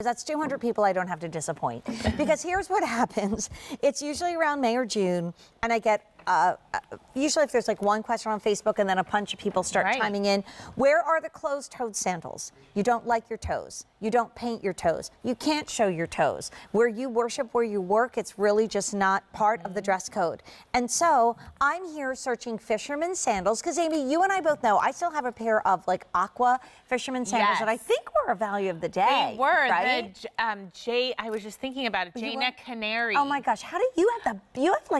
That's 200 people I don't have to disappoint. Because here's what happens. It's usually around May or June, and I get usually if there's like one question on Facebook and then a bunch of people start chiming in, where are the closed-toed sandals? You don't like your toes. You don't paint your toes. You can't show your toes. Where you worship, where you work, it's really just not part of the dress code. And so I'm here searching Fisherman sandals, because Amy, you and I both know I still have a pair of like aqua Fisherman sandals that I think were a value of the day. They were. Right? I was just thinking about it, Jaina Canary. Oh my gosh, how do you have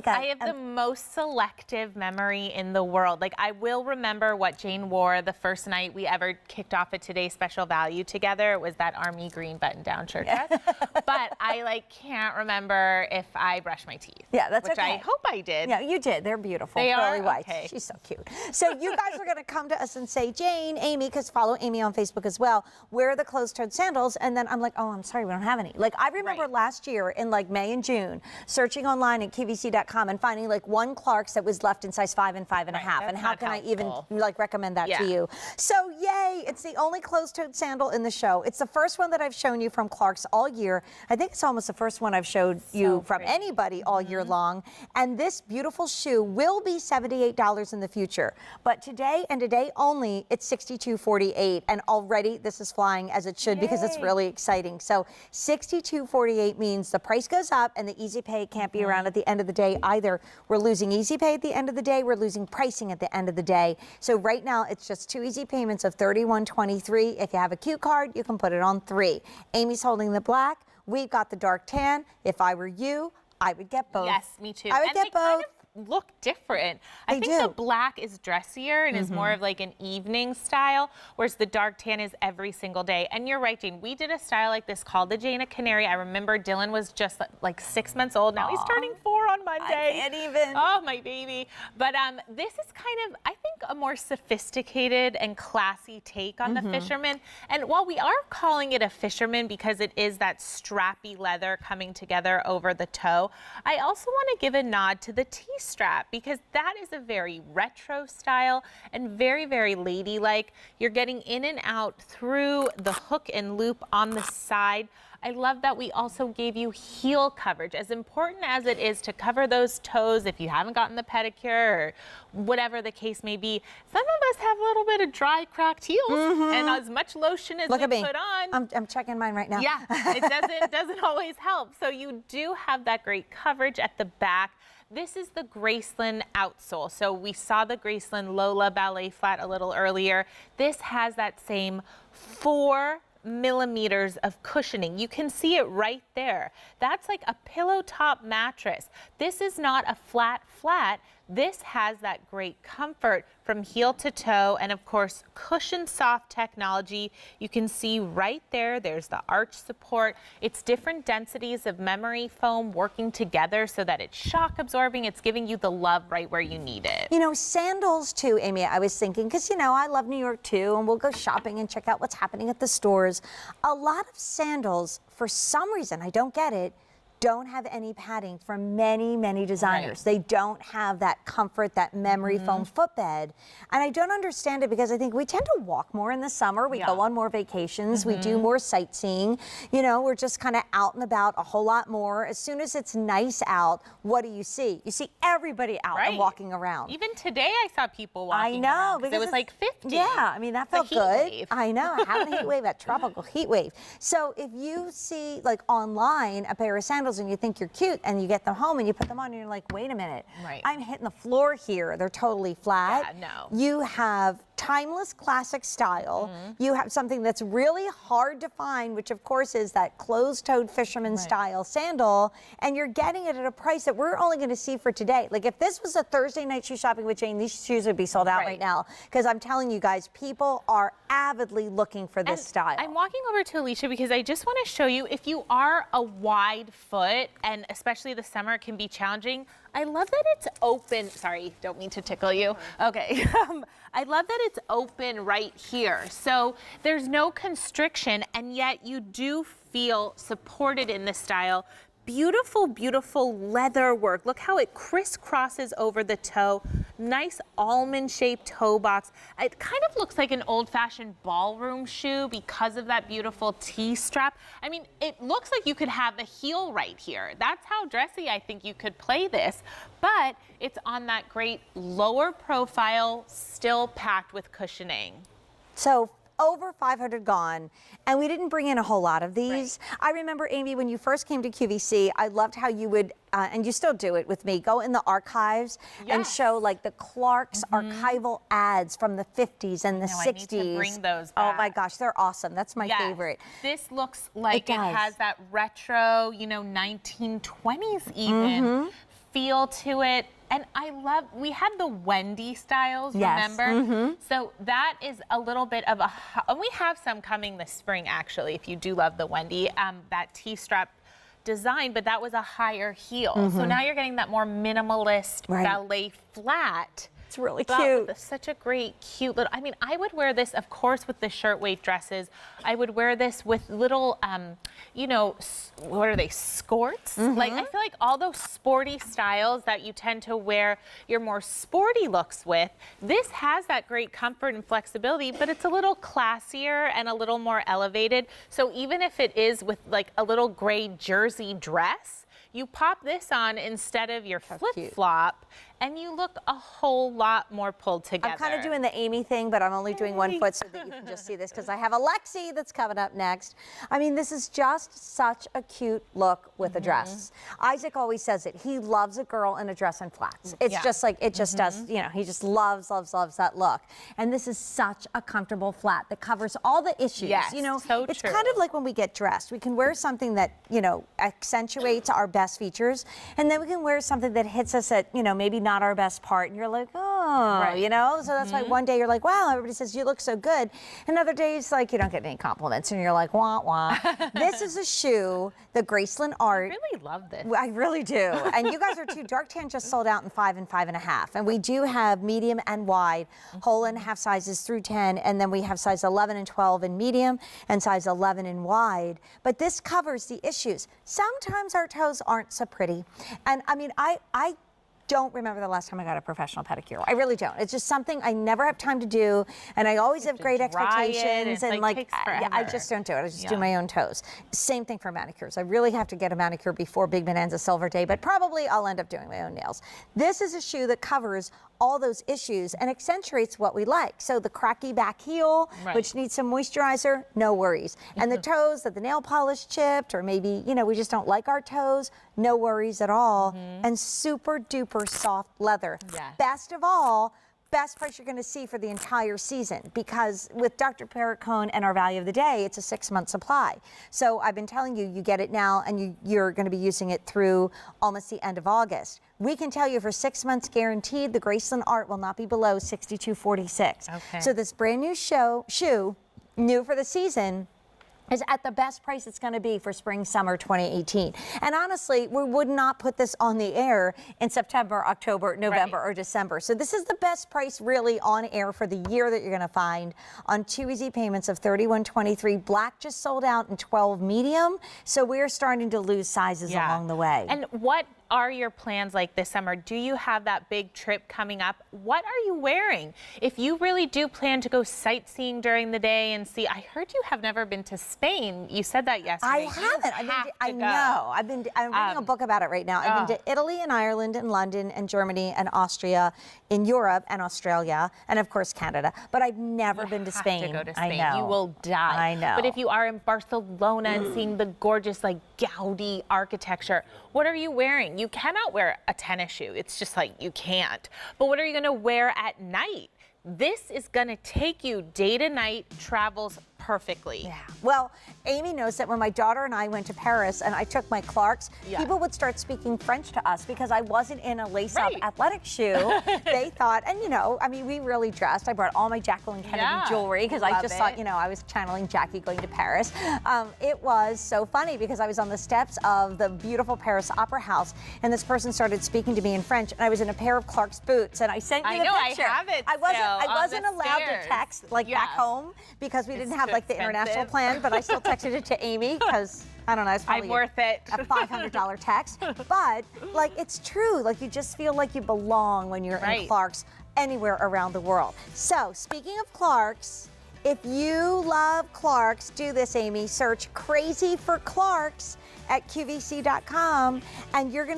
I have the most selective memory in the world. Like, I will remember what Jane wore the first night we ever kicked off a Today's Special Value together. It was that army green button-down shirt dress. But I can't remember if I brushed my teeth. Yeah, that's which okay. I hope I did. Yeah, you did. They're beautiful. They Pearly are? white. Okay. She's so cute. So you guys are going to come to us and say, Jane, Amy, because follow Amy on Facebook as well, where are the closed-toed sandals? And then I'm like, oh, I'm sorry, we don't have any. Like, I remember last year in like May and June, searching online at QVC.com and finding like one Clark's that was left in size 5 and 5.5. And how can I even like recommend that to you? So yay, it's the only closed-toed sandal in the show. It's the first one that I've shown you from Clark's all year. I think it's almost the first one I've showed you from anybody all year long. And this beautiful shoe will be $78 in the future. But today and today only, it's $62.48. And already this is flying as it should because it's really exciting. So $62.48 means the price goes up and the easy pay can't be around at the end of the day either. We're losing easy pay at the end of the day. We're losing pricing at the end of the day. So right now it's just 2 easy payments of $31.23. If you have a Q card, you can put it on 3. Amy's holding the black. We've got the dark tan. If I were you, I would get both. Yes, me too. I would get both. Kind of look different. I think the black is dressier and is more of like an evening style, whereas the dark tan is every single day. And you're right, Jane, we did a style like this called the Jaina Canary. I remember Dylan was just like 6 months old. Now he's turning 4 on Monday. I can't even. Oh, my baby. But this is kind of, I think, a more sophisticated and classy take on the Fisherman. And while we are calling it a Fisherman because it is that strappy leather coming together over the toe, I also want to give a nod to the T-strap because that is a very retro style and very, very ladylike. You're getting in and out through the hook and loop on the side. I love that we also gave you heel coverage. As important as it is to cover those toes if you haven't gotten the pedicure or whatever the case may be, some of us have a little bit of dry, cracked heels, and as much lotion as we put on. I'm checking mine right now. Yeah, it doesn't always help. So you do have that great coverage at the back. This is the Gracelin outsole. So we saw the Gracelin Lola ballet flat a little earlier. This has that same 4 millimeters of cushioning. You can see it right there. That's like a pillow top mattress. This is not a flat. This has that great comfort from heel to toe and of course cushion soft technology. You can see right there, there's the arch support. It's different densities of memory foam working together so that it's shock absorbing. It's giving you the love right where you need it. You know, sandals too, Amy, I was thinking, because you know, I love New York too, and we'll go shopping and check out what's happening at the stores. A lot of sandals, for some reason, I don't get it, don't have any padding from many, many designers. They don't have that comfort, that memory foam footbed. And I don't understand it because I think we tend to walk more in the summer. We go on more vacations. We do more sightseeing. You know, we're just kind of out and about a whole lot more. As soon as it's nice out, what do you see? You see everybody out and walking around. Even today I saw people walking around. I know, because it was like 50. Yeah, I mean, that felt good. Wave. I know, having a heat wave, that tropical heat wave. So if you see, like online, a pair of sandals and you think you're cute and you get them home and you put them on and you're like, wait a minute, I'm hitting the floor here. They're totally flat. Yeah, no. You have timeless classic style. You have something that's really hard to find, which of course is that closed-toed Fisherman style sandal, and you're getting it at a price that we're only going to see for today. Like if this was a Thursday night shoe shopping with Jane, these shoes would be sold out right now, because I'm telling you guys, people are avidly looking for this style. I'm walking over to Alicia because I just want to show you, if you are a wide foot, and especially the summer can be challenging, I love that it's open. Sorry, don't mean to tickle you. Okay. I love that it's open right here. So there's no constriction, and yet you do feel supported in this style beautiful, beautiful leather work. Look how it crisscrosses over the toe. Nice almond-shaped toe box. It kind of looks like an old-fashioned ballroom shoe because of that beautiful T-strap. I mean, it looks like you could have the heel right here. That's how dressy I think you could play this. But it's on that great lower profile, still packed with cushioning. So over 500 gone, and we didn't bring in a whole lot of these. Right. I remember, Amy, when you first came to QVC, I loved how you would, and you still do it with me, go in the archives and show like the Clark's archival ads from the 50s and the 60s. I need to bring those back. Oh my gosh, they're awesome. That's my favorite. This looks like it has that retro, 1920s even feel to it. And I love, we had the Wendy styles, remember? So that is a little bit of a, and we have some coming this spring actually, if you do love the Wendy, that T-strap design, but that was a higher heel. So now you're getting that more minimalist ballet flat. It's really cute. With such a great, cute little, I mean, I would wear this, of course, with the shirtwaist dresses. I would wear this with little, what are they, skirts? Like, I feel like all those sporty styles that you tend to wear your more sporty looks with, this has that great comfort and flexibility, but it's a little classier and a little more elevated. So even if it is with like a little gray jersey dress, you pop this on instead of your flip-flop, and you look a whole lot more pulled together. I'm kind of doing the Amy thing, but I'm only doing one foot so that you can just see this, because I have Alexi that's coming up next. I mean, this is just such a cute look with a dress. Isaac always says it. He loves a girl in a dress and flats. It's just like, it just does, he just loves, loves, loves that look. And this is such a comfortable flat that covers all the issues. Yes, so it's true. kind of like when we get dressed. We can wear something that, accentuates our best features, and then we can wear something that hits us at, maybe not our best part, and you're like, so that's why one day you're like, wow, everybody says you look so good, and other days like you don't get any compliments and you're like, wah wah. This is a shoe, the Gracelin art. I really love this. I really do. And you guys are too. Dark tan just sold out in 5 and 5.5, and we do have medium and wide, whole and half sizes through 10, and then we have size 11 and 12 in medium and size 11 in wide. But this covers the issues. Sometimes our toes aren't so pretty, and I mean, I don't remember the last time I got a professional pedicure. I really don't. It's just something I never have time to do, and I always have great expectations, and I just don't do it. I just do my own toes. Same thing for manicures. I really have to get a manicure before Big Bonanza Silver Day, but probably I'll end up doing my own nails. This is a shoe that covers all those issues and accentuates what we like. So the cracky back heel, which needs some moisturizer, no worries. And the toes that the nail polish chipped, or maybe, we just don't like our toes, no worries at all. And super duper soft leather. Best of all, best price you're going to see for the entire season, because with Dr. Perricone and our value of the day, it's a 6-month supply. So I've been telling you, you get it now, and you're going to be using it through almost the end of August. We can tell you for 6 months guaranteed, the Gracelin art will not be below $62.46. Okay. So this brand new shoe, new for the season, is at the best price it's going to be for spring summer 2018. And honestly, we would not put this on the air in September, October, November, or December. So this is the best price really on air for the year that you're going to find on 2 easy payments of $31.23. Black just sold out in 12 medium, so we're starting to lose sizes along the way. And what are your plans like this summer? Do you have that big trip coming up? What are you wearing? If you really do plan to go sightseeing during the day and see, I heard you have never been to Spain. You said that yesterday. I haven't. I know. I'm reading a book about it right now. I've been to Italy and Ireland and London and Germany and Austria, in Europe and Australia, and of course Canada. But I've never been to Spain. To go to Spain. I know. You will die. I know. But if you are in Barcelona and seeing the gorgeous Gaudi architecture, what are you wearing? You cannot wear a tennis shoe. It's just you can't. But what are you going to wear at night? This is going to take you day to night, travels perfectly. Yeah. Well, Amy knows that when my daughter and I went to Paris and I took my Clarks, people would start speaking French to us because I wasn't in a lace-up athletic shoe. They thought, and we really dressed. I brought all my Jacqueline Kennedy jewelry because I just thought, I was channeling Jackie going to Paris. It was so funny because I was on the steps of the beautiful Paris Opera House, and this person started speaking to me in French, and I was in a pair of Clarks boots, and I sent you the picture. I have it. I wasn't allowed to text back home because we didn't have the international plan, but I still texted it to Amy because I don't know. It's probably I'm worth it. a $500 text. But like, it's true. Like, you just feel like you belong when you're in Clark's anywhere around the world. So speaking of Clark's, if you love Clark's, do this, Amy. Search Crazy for Clark's at QVC.com, and you're going to